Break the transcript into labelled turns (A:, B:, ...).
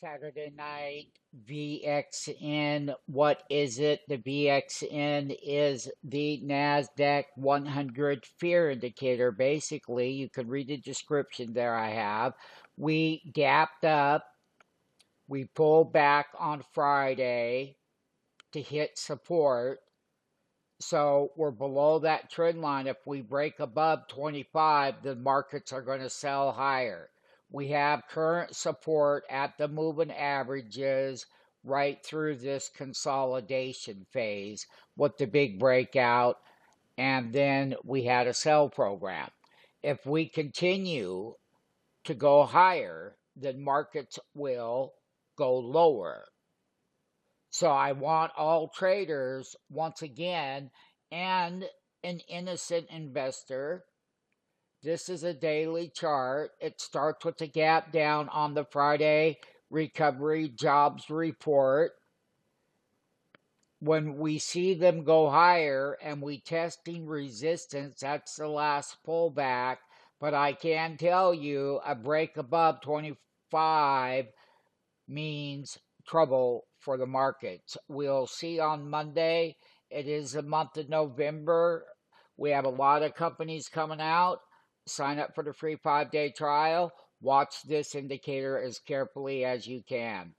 A: Saturday night, VXN. What is it? The VXN is the Nasdaq-100 Fear Indicator. Basically, you can read the description there I have. We gapped up. We pulled back on Friday to hit support. So we're below that trend line. If we break above 25, the markets are going to sell higher. We have current support at the moving averages right through this consolidation phase with the big breakout, and then we had a sell program. If we continue to go higher, then markets will go lower. So I want all traders, once again, and an innocent investor. This is a daily chart. It starts with the gap down on the Friday recovery jobs report. When we see them go higher and we testing resistance, that's the last pullback. But I can tell you a break above 25 means trouble for the markets. We'll see on Monday. It is the month of November. We have a lot of companies coming out. Sign up for the free 5-day trial. Watch this indicator as carefully as you can.